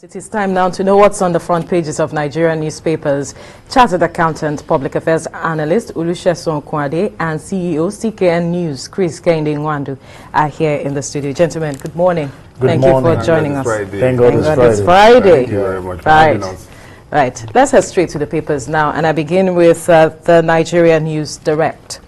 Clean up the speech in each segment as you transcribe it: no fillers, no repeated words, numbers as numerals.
It is time now to know what's on the front pages of Nigerian newspapers. Chartered accountant, public affairs analyst Sesan Okunade and CEO CKN News, Kehinde Nwandu, are here in the studio. Gentlemen, good morning. Thank you for joining us. Thank God it's Friday. Thank you very much for having us. Right. Let's head straight to the papers now, and I begin with the Nigerian News Direct.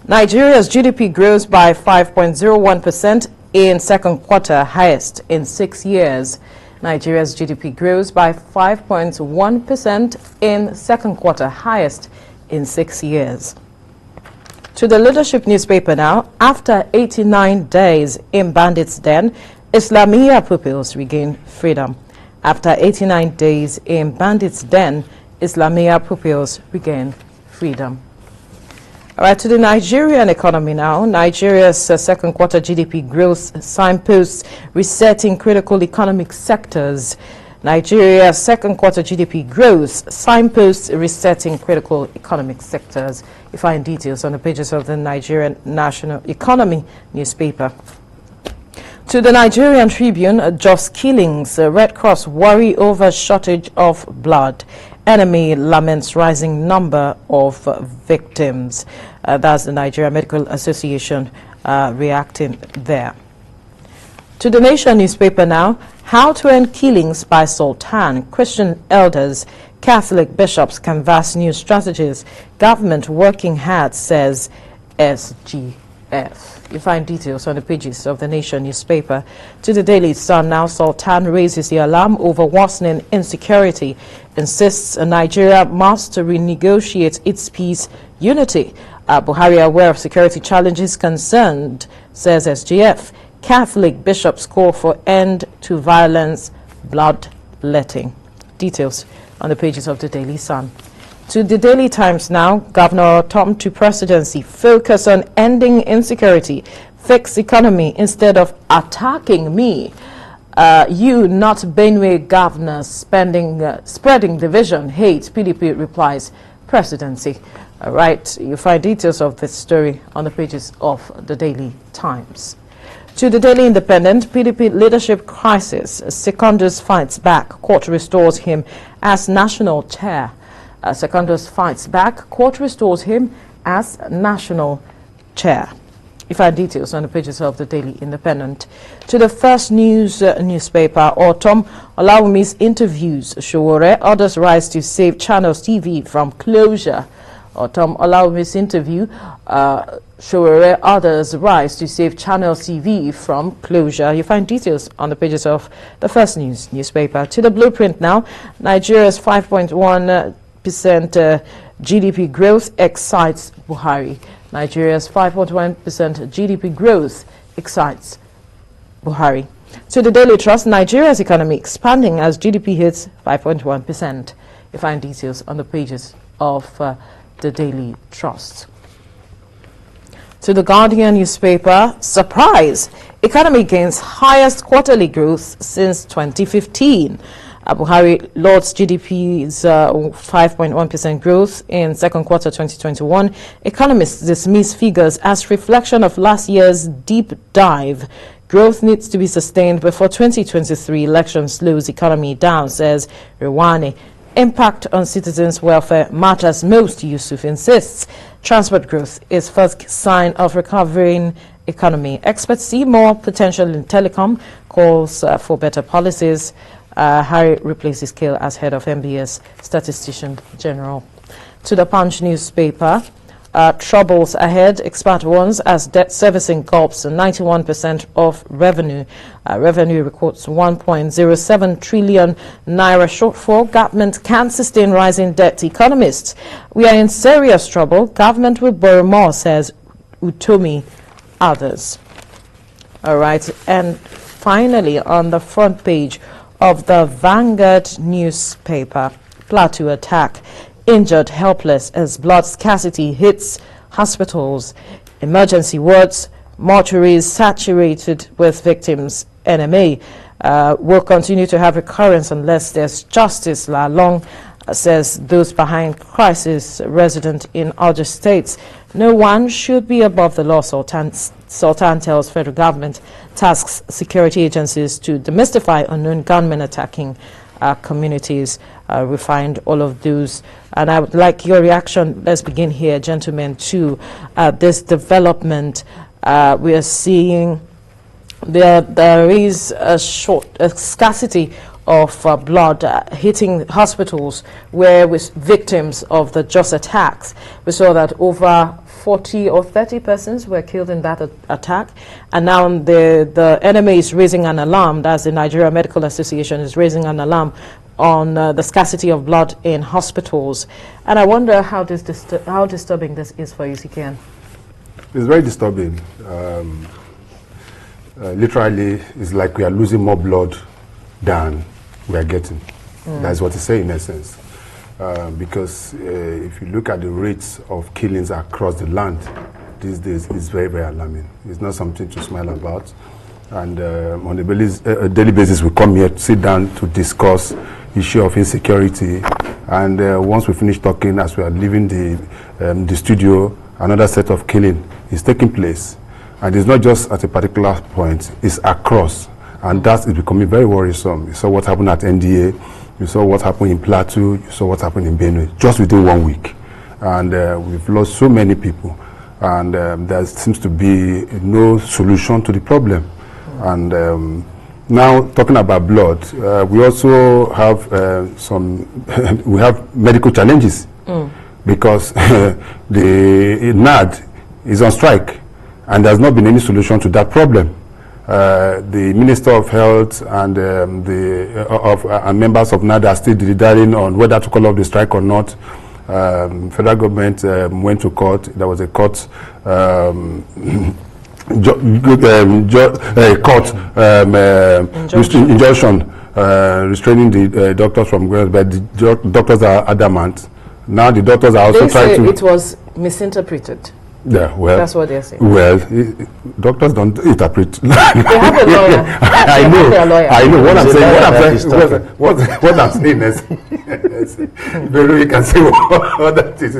Nigeria's GDP grows by 5.01% in second quarter, highest in 6 years. Nigeria's GDP grows by 5.1% in second quarter, highest in 6 years. To the leadership newspaper now, after 89 days in bandits' den, Islamia pupils regain freedom. After 89 days in bandits' den, Islamia pupils regain freedom. All right, to the Nigerian economy now. Nigeria's second quarter GDP growth signposts resetting critical economic sectors. Nigeria's second quarter GDP growth signposts resetting critical economic sectors. You find details on the pages of the Nigerian National Economy newspaper. To the Nigerian Tribune, just killings. Red Cross worry over shortage of blood. Enemy laments rising number of victims. That's the Nigeria Medical Association reacting there. To the Nation newspaper now, how to end killings by Sultan. Christian elders, Catholic bishops canvass new strategies. Government working hard, says SGF. You find details on the pages of the Nation newspaper. To the Daily Sun now, Sultan raises the alarm over worsening insecurity, insists Nigeria must renegotiate its peace unity. Buhari aware of security challenges concerned, says SGF. Catholic bishops call for end to violence, bloodletting. Details on the pages of the Daily Sun. To the Daily Times now, Governor Tom to presidency, focus on ending insecurity, fix economy instead of attacking me. You, not Benue governor, spreading division, hate, PDP replies, presidency. All right, you find details of this story on the pages of the Daily Times. To the Daily Independent, PDP leadership crisis, Secondus fights back, court restores him as national chair. Secondus fights back, court restores him as national chair. You find details on the pages of the Daily Independent. To the First News newspaper, Autumn Olawumi's interviews Showore, others rise to save Channels TV from closure. Autumn Olawumi's interview, Showore, others rise to save Channels TV from closure. You find details on the pages of the First News newspaper. To the Blueprint now, Nigeria's 5.1% GDP growth excites Buhari. Nigeria's 5.1% GDP growth excites Buhari. To the Daily Trust, Nigeria's economy expanding as GDP hits 5.1%. You find details on the pages of the Daily Trust. To the Guardian newspaper, surprise, economy gains highest quarterly growth since 2015. Buhari lauds GDP's 5.1% growth in second quarter 2021. Economists dismiss figures as reflection of last year's deep dive. Growth needs to be sustained before 2023 election slows economy down, says Rewane. Impact on citizens' welfare matters most, Yusuf insists. Transport growth is first sign of recovering economy. Experts see more potential in telecom, calls for better policies. Harry replaces Kale as head of MBS Statistician General. To the Punch newspaper, troubles ahead, expert warns as debt servicing gulps 91% of revenue. Revenue records 1.07 trillion naira shortfall. Government can't sustain rising debt. Economists, we are in serious trouble. Government will borrow more, says Utomi. Others. All right, and finally on the front page of the Vanguard newspaper, Plateau attack, injured helpless as blood scarcity hits hospitals, emergency wards, mortuaries saturated with victims. NMA will continue to have recurrence unless there's justice. La Long says those behind crisis resident in other states. No one should be above the law, Sultan Sultan tells federal government tasks security agencies to demystify unknown gunmen attacking communities. We find all of those, and I would like your reaction. Let's begin here, gentlemen, to this development. We are seeing there is a scarcity of blood hitting hospitals where with victims of the just attacks. We saw that over 40 or 30 persons were killed in that attack, and now the enemy is raising an alarm. That's the Nigerian Medical Association is raising an alarm on the scarcity of blood in hospitals. And I wonder how disturbing this is for you, CKN. It's very disturbing. Literally, it's like we are losing more blood than we are getting. That's what it's saying in essence. Because if you look at the rates of killings across the land these days, it's very, very alarming. It's not something to smile about. And on a daily basis, we come here to sit down to discuss issue of insecurity. And once we finish talking, as we are leaving the studio, another set of killing is taking place. And it's not just at a particular point, it's across. And that is becoming very worrisome. You saw what happened at NDA, you saw what happened in Plateau, you saw what happened in Benue, just within 1 week. And we've lost so many people. And there seems to be no solution to the problem. And now, talking about blood, we also have we have medical challenges because the NAD is on strike, and there's not been any solution to that problem. The Minister of Health and members of NAD are still deliberating on whether to call off the strike or not. Federal government went to court. There was a court injunction restraining the doctors from going, but the doctors are adamant. Now the doctors are also trying to. It was misinterpreted. Yeah, well, that's what they're saying. Well, doctors don't interpret. They have a lawyer. I know. What I'm saying is, you can say what that is.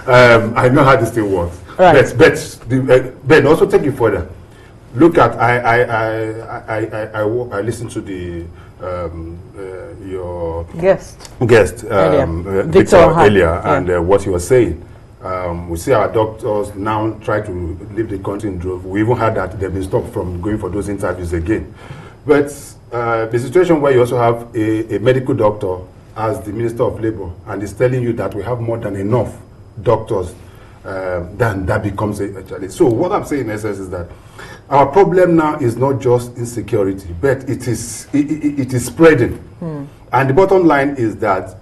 I know how this thing works. Right. But also take it further. Look at I listened to your guest Victor earlier, and what he was saying. We see our doctors now try to leave the country in droves. We even heard that they've been stopped from going for those interviews again. But the situation where you also have a medical doctor as the Minister of Labour and is telling you that we have more than enough doctors, then that becomes a challenge. So what I'm saying in essence is that our problem now is not just insecurity, but it is spreading. And the bottom line is that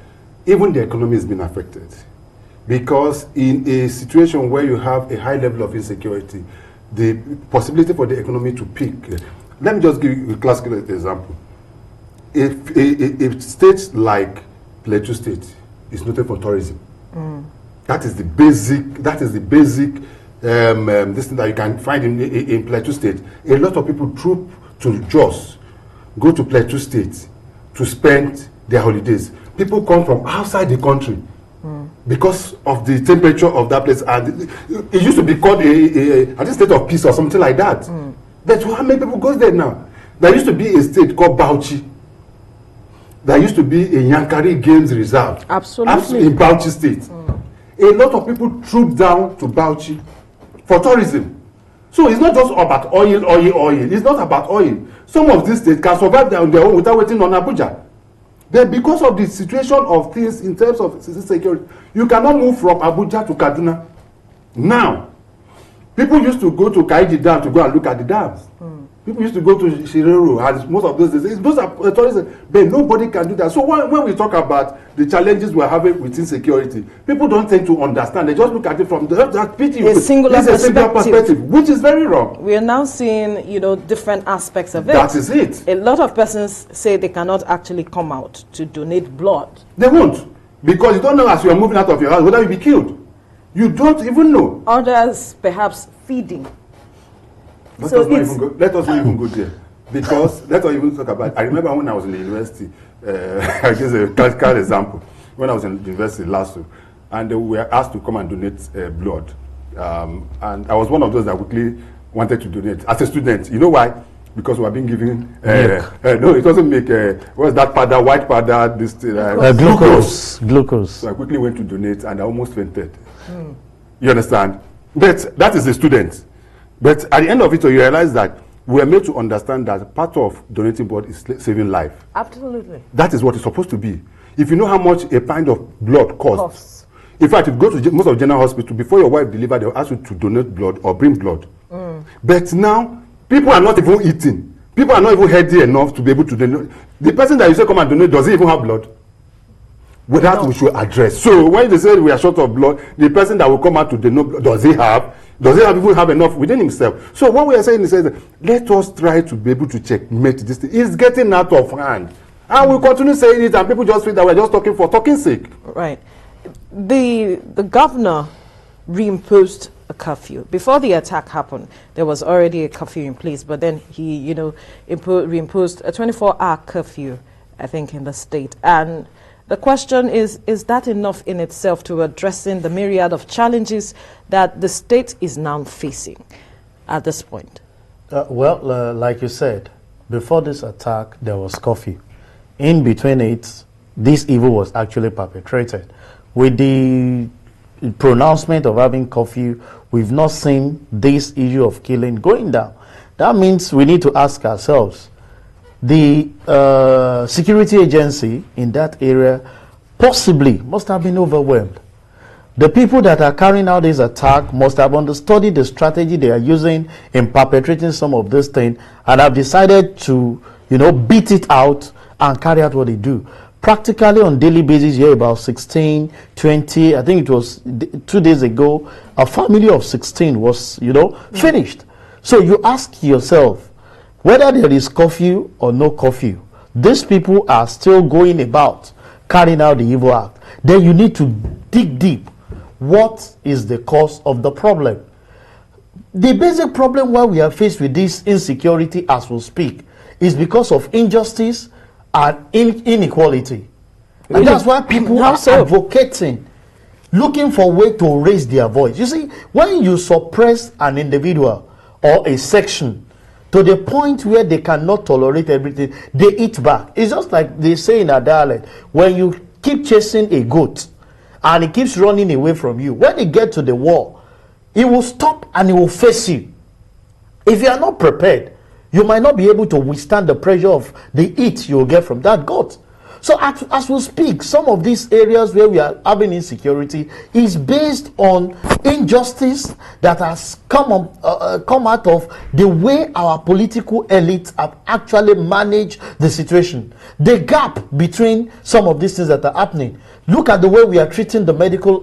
even the economy has been affected. Because in a situation where you have a high level of insecurity, the possibility for the economy to peak. Let me just give you a classical example. If states like Plateau State is noted for tourism, that is the basic this thing that you can find in Plateau State. A lot of people troop to Jos, go to Plateau State to spend their holidays. People come from outside the country because of the temperature of that place, and it used to be called a state of peace or something like that. But how many people goes there now? There used to be a state called Bauchi. There used to be a Yankari Games Reserve. Absolutely. In Bauchi State. A lot of people trooped down to Bauchi for tourism. So it's not just about oil. It's not about oil. Some of these states can survive on their own without waiting on Abuja. Then because of the situation of things in terms of security, you cannot move from Abuja to Kaduna. Now, people used to go to Kaiji Dam to go and look at the dams. People used to go to Shirero, and most of those are tourism, but nobody can do that. So when we talk about the challenges we're having with insecurity, people don't tend to understand. They just look at it from a singular perspective, which is very wrong. We are now seeing, different aspects of it. That is it. A lot of persons say they cannot actually come out to donate blood. They won't, because you don't know as you are moving out of your house whether you'll be killed. You don't even know. Others perhaps feeding. Let us not even go there, because let us even talk about. I remember when I was in the university. I guess a classical example. When I was in the university last year, and we were asked to come and donate blood, and I was one of those that quickly wanted to donate as a student. You know why? Because we are being given no, it doesn't make what's that powder, white powder, this glucose. So I quickly went to donate and I almost fainted. You understand? But that is the student. But at the end of it, you realize that we are made to understand that part of donating blood is saving life. Absolutely. That is what it's supposed to be. If you know how much a pint of blood costs. In fact, if you go to most of general hospital, before your wife delivers, they'll ask you to donate blood or bring blood. But now, people are not even eating. People are not even healthy enough to be able to donate. The person that you say come and donate, does he even have blood? Well, that we should address. So when they say we are short of blood, the person that will come out to donate blood, does he even have enough within himself? So what we are saying is that let us try to be able to checkmate this thing. It's getting out of hand. And we continue saying it, and people just feel that we're just talking for talking sake. Right. The governor reimposed a curfew. Before the attack happened, there was already a curfew in place, but then he, reimposed a 24-hour curfew, I think, in the state. And the question is that enough in itself to addressing the myriad of challenges that the state is now facing at this point? Like you said, before this attack, there was curfew. In between it, this evil was actually perpetrated. With the pronouncement of having curfew, we've not seen this issue of killing going down. That means we need to ask ourselves, the security agency in that area possibly must have been overwhelmed. The people that are carrying out this attack must have understudied the strategy they are using in perpetrating some of this thing and have decided to, beat it out and carry out what they do. Practically on daily basis, you hear about 16, 20, I think it was 2 days ago, a family of 16 was, finished. So you ask yourself, whether there is curfew or no curfew, these people are still going about carrying out the evil act. Then you need to dig deep. What is the cause of the problem? The basic problem why we are faced with this insecurity as we speak is because of injustice and inequality. And that's why people are advocating, looking for a way to raise their voice. You see, when you suppress an individual or a section to the point where they cannot tolerate everything, they eat back. It's just like they say in a dialect, when you keep chasing a goat and it keeps running away from you, when it gets to the wall, it will stop and it will face you. If you are not prepared, you might not be able to withstand the pressure of the heat you will get from that goat. So as we speak, some of these areas where we are having insecurity is based on injustice that has come out of the way our political elites have actually managed the situation. The gap between some of these things that are happening. Look at the way we are treating the medical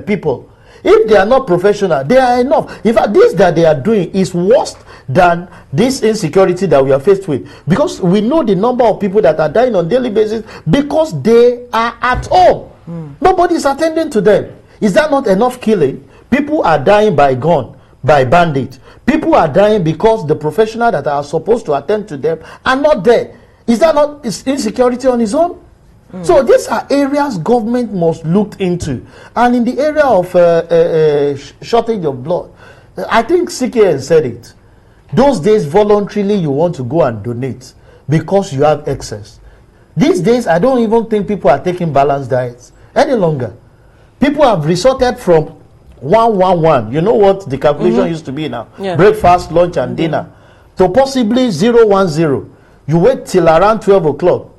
people. If they are not professional, they are enough. In fact, this that they are doing is worse than this insecurity that we are faced with. Because we know the number of people that are dying on a daily basis because they are at home. Nobody is attending to them. Is that not enough killing? People are dying by gun, by bandit. People are dying because the professionals that are supposed to attend to them are not there. Is that not insecurity on its own? So these are areas government must look into. And in the area of shortage of blood, I think CKN said it. Those days voluntarily you want to go and donate because you have excess. These days I don't even think people are taking balanced diets any longer. People have resorted from 1-1-1. You know what the calculation used to be now? Yeah. Breakfast, lunch and dinner. To possibly 0-1-0. You wait till around 12 o'clock.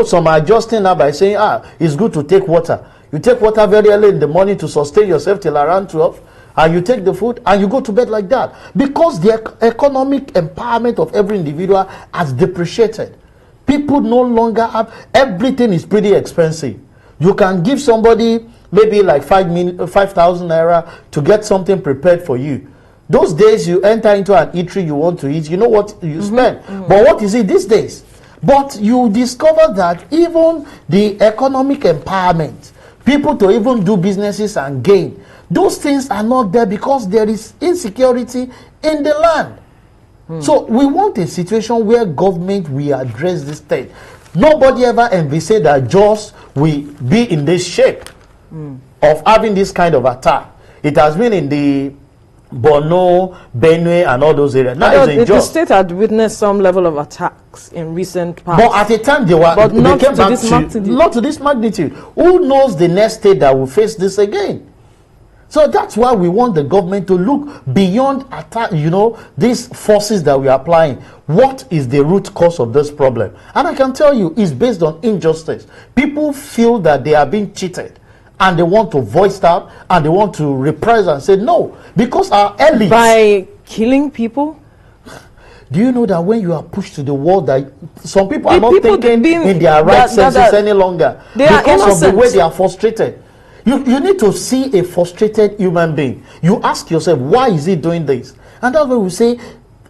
Some are adjusting now by saying, it's good to take water. You take water very early in the morning to sustain yourself till around 12, and you take the food, and you go to bed like that. Because the economic empowerment of every individual has depreciated. People no longer have, everything is pretty expensive. You can give somebody maybe like 5,000 naira to get something prepared for you. Those days you enter into an eatery you want to eat, you know what you spend. But what is it these days? But you discover that even the economic empowerment, people to even do businesses and gain, those things are not there because there is insecurity in the land. So we want a situation where government will address this thing. Nobody ever envisaged that Jos will be in this shape of having this kind of attack. It has been in the Borno, Benue, and all those areas. Now it's the state had witnessed some level of attacks in recent past. But at the time they were, but not came to back this magnitude. Not to this magnitude. Who knows the next state that will face this again? So that's why we want the government to look beyond attack, these forces that we are applying. What is the root cause of this problem? And I can tell you, it's based on injustice. People feel that they are being cheated, and they want to voice out, and they want to reprise and say no, because our elites, by killing people. Do you know that when you are pushed to the wall, that some people are not thinking in their right senses any longer because of the way they are frustrated? You need to see a frustrated human being. You ask yourself, why is he doing this? And that's why we say,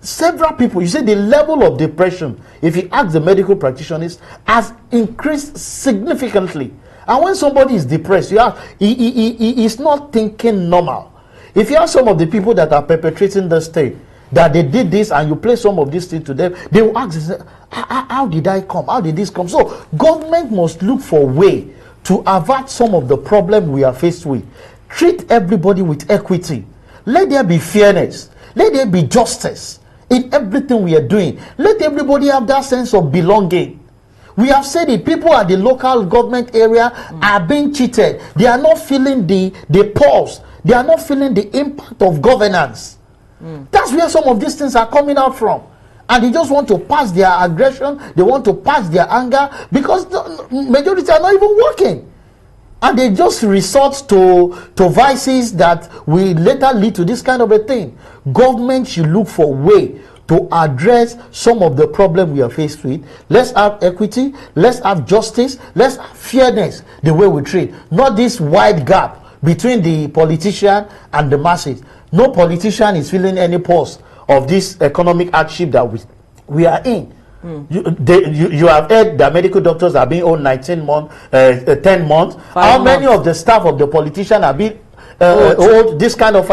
several people, you say the level of depression, if you ask the medical practitioners, has increased significantly. And when somebody is depressed, he is not thinking normal. If you ask some of the people that are perpetrating the state, that they did this, and you play some of these things to them, they will ask, how did I come? How did this come? So government must look for a way to avert some of the problem we are faced with. Treat everybody with equity. Let there be fairness. Let there be justice in everything we are doing. Let everybody have that sense of belonging. We have said it. People at the local government area are being cheated. They are not feeling the pulse. They are not feeling the impact of governance. That's where some of these things are coming out from. And they just want to pass their aggression, they want to pass their anger, because the majority are not even working. And they just resort to vices that will later lead to this kind of a thing. Government should look for a way to address some of the problems we are faced with. Let's have equity, let's have justice, let's have fairness, the way we treat. Not this wide gap between the politician and the masses. No politician is feeling any pulse of this economic hardship that we are in. You have heard that medical doctors are being owed 10 months. How many of the staff of the politician are being owed this kind of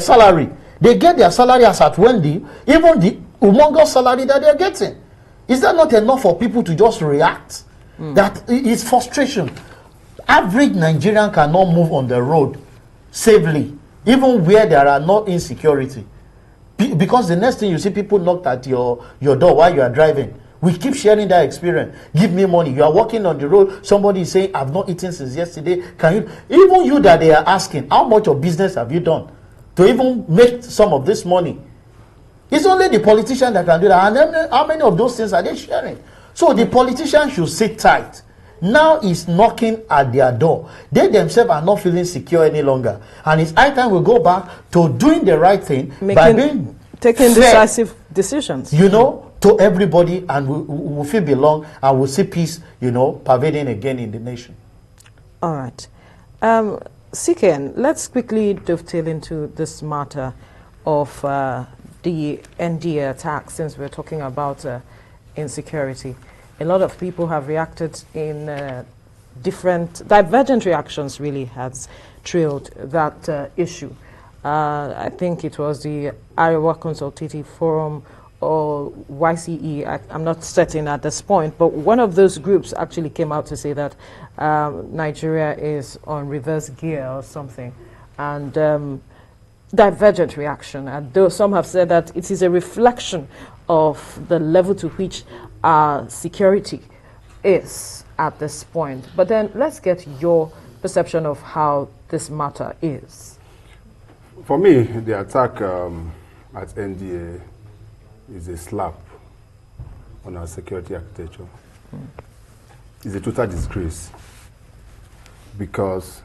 salary? They get their salary as at Wendy, even the humongous salary that they're getting. Is that not enough for people to just react? That is frustration. Average Nigerian cannot move on the road safely, even where there are no insecurity. Because the next thing you see, people knock at your door while you are driving. We keep sharing that experience. Give me money. You are walking on the road. Somebody is saying, I've not eaten since yesterday. Can you? Even you that they are asking, how much of business have you done to even make some of this money? It's only the politician that can do that. And then how many of those things are they sharing? So the politician should sit tight. Now is knocking at their door. They themselves are not feeling secure any longer. And it's high time we go back to doing the right thing, taking decisive decisions. To everybody, and we'll feel belong, and we'll see peace, pervading again in the nation. All right. CKN, let's quickly dovetail into this matter of the NDA attack, since we're talking about insecurity. A lot of people have reacted in different, divergent reactions really has trailed that issue. I think it was the Iowa Consultative Forum or YCE, I'm not certain at this point, but one of those groups actually came out to say that Nigeria is on reverse gear or something. And divergent reaction. And though some have said that it is a reflection of the level to which our security is at this point. But then let's get your perception of how this matter is. For me, the attack at NDA is a slap on our security architecture. It's a total disgrace, because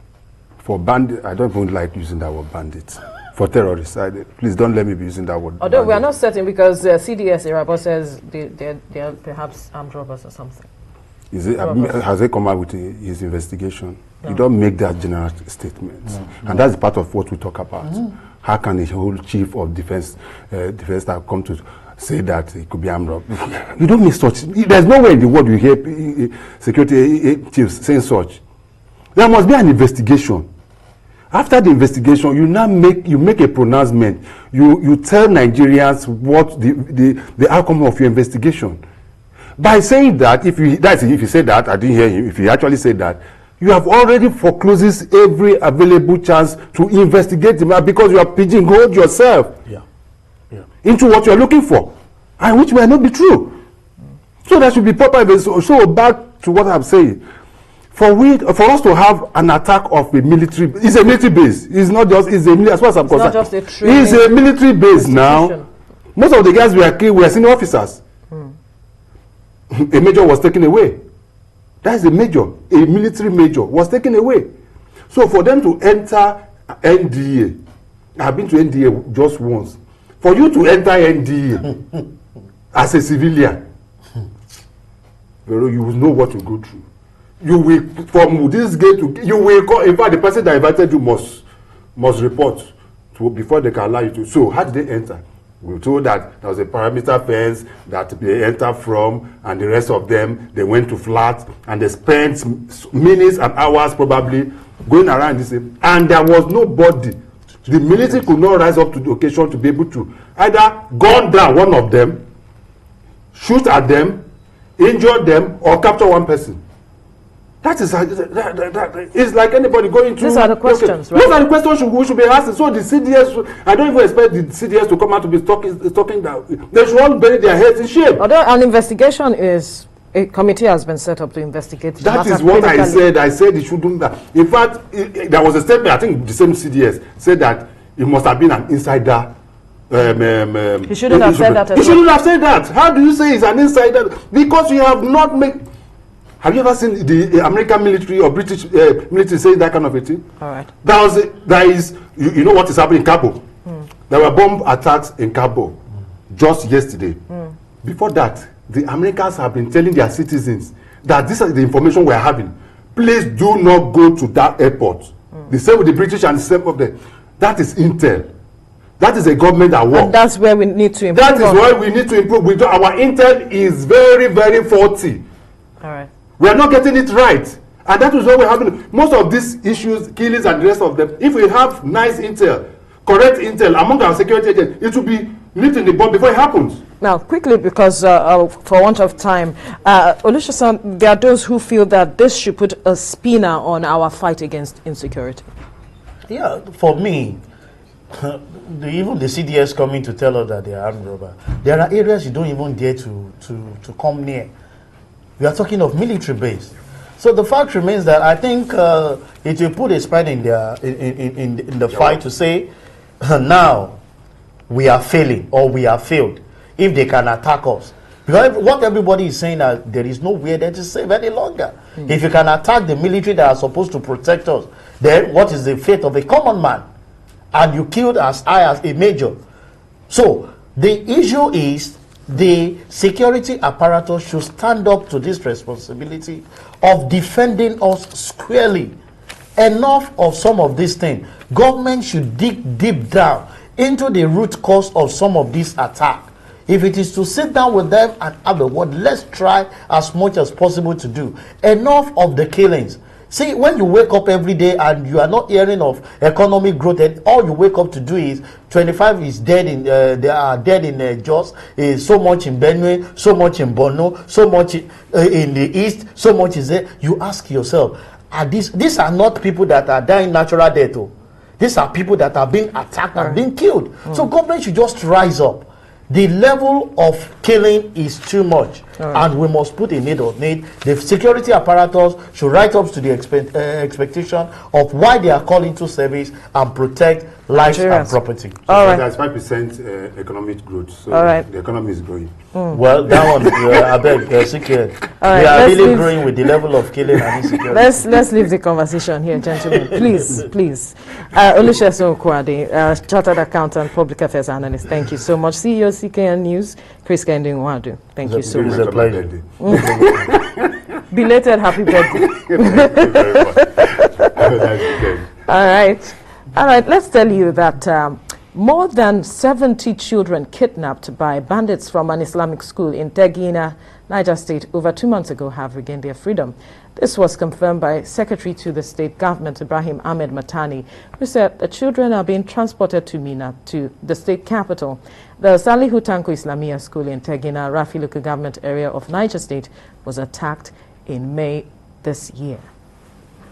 for bandit, I don't even like using that word bandit. For terrorists, please don't let me be using that word. Although bandit. We are not certain, because CDS report says they're perhaps armed robbers or something. Has he come out with his investigation? No. You don't make that general statement. No. And that's part of what we talk about. How can a whole chief of defense staff come to say that it could be armed robbery? You don't make such. There's no way in the world you hear security chiefs saying such. There must be an investigation. After the investigation, you now make a pronouncement. You tell Nigerians what the outcome of your investigation. By saying that, if you say that, I didn't hear him. If he actually said that, you have already foreclosed every available chance to investigate the matter because you have pigeonholed yourself into what you are looking for, and which may not be true. So there should be proper evidence. So back to what I'm saying. For us to have an attack of a military, it's a military base. It's not just, it's a, as far as I'm concerned, not just a training it's a military base now. Most of the guys we are killed were senior officers. A major was taken away. That is a major. A military major was taken away. So for them to enter NDA, I've been to NDA just once. For you to enter NDA as a civilian, you will know what you go through. You will, from this gate to, you will call, in fact, the person that invited you must report to, before they can allow you to. So how did they enter? We were told that there was a perimeter fence that they entered from, and the rest of them, they went to flat, and they spent minutes and hours probably going around this, and there was nobody. The military could not rise up to the occasion to be able to either gun down one of them, shoot at them, injure them, or capture one person. That is, it's like anybody going through. These are the questions, right? Those are the questions we should be asking. So the CDS, I don't even expect the CDS to come out to be talking that. They should all bury their heads in shame. Although an investigation is, a committee has been set up to investigate. That is what I said. I said it shouldn't. In fact, there was a statement, I think the same CDS said that it must have been an insider. He shouldn't have said that. He shouldn't have said that. How do you say it's an insider? Because you have not made. Have you ever seen the American military or British military say that kind of a thing? All right. There is, you know what is happening in Kabul? There were bomb attacks in Kabul just yesterday. Before that, the Americans have been telling their citizens that this is the information we are having. Please do not go to that airport. The same with the British and the same of them. That is intel. That is a government at work. And that's where we need to improve. That is why we need to improve. Our intel is very, very faulty. All right. We are not getting it right. And that is why we're having most of these issues, killings and the rest of them. If we have nice intel, correct intel among our security agents, it will be nipped in the bud before it happens. Now, quickly, because for want of time, Olusesan, there are those who feel that this should put a spinner on our fight against insecurity. Yeah, for me, even the CDS coming to tell us that they are armed robbers, there are areas you don't even dare to come near. We are talking of military base. So the fact remains that I think it will put a spine in the fight to say, now we are failing or we are failed if they can attack us. Because what everybody is saying that there is nowhere there to save any longer. If you can attack the military that are supposed to protect us, then what is the fate of a common man? And you killed as high as a major. So the issue is the security apparatus should stand up to this responsibility of defending us squarely. Enough of some of these things. Government should dig deep down into the root cause of some of these attacks. If it is to sit down with them and have a word, let's try as much as possible to do. Enough of the killings. See, when you wake up every day and you are not hearing of economic growth, and all you wake up to do is 25 is dead in, they are dead in Jos, so much in Benue, so much in Borno, so much in the east, so much is there. You ask yourself, are these are not people that are dying natural death. These are people that are being attacked and being killed. So government should just rise up. The level of killing is too much, and we must put a need on it. The security apparatus should rise up to the expectation of why they are called into service and protect lives and property. So all right. That's 5% economic growth, so the economy is growing. Well, that one, I beg, CKN. Right, we are really growing with the level of killing and insecurity. Let's leave the conversation here, gentlemen. Please. Olusesan Okunade, Chartered Accountant, Public Affairs Analyst. Thank you so much. CEO of CKN News, Kehinde Nwandu. Thank you so much. It's a pleasure. Belated happy birthday. All right, let's tell you that more than 70 children kidnapped by bandits from an Islamic school in Tegina, Niger State, over 2 months ago have regained their freedom. This was confirmed by Secretary to the State Government, Ibrahim Ahmed Matani, who said the children are being transported to Mina, to the state capital. The Salihu Tanko Islamia School in Tegina, Rafi local government area of Niger State, was attacked in May this year.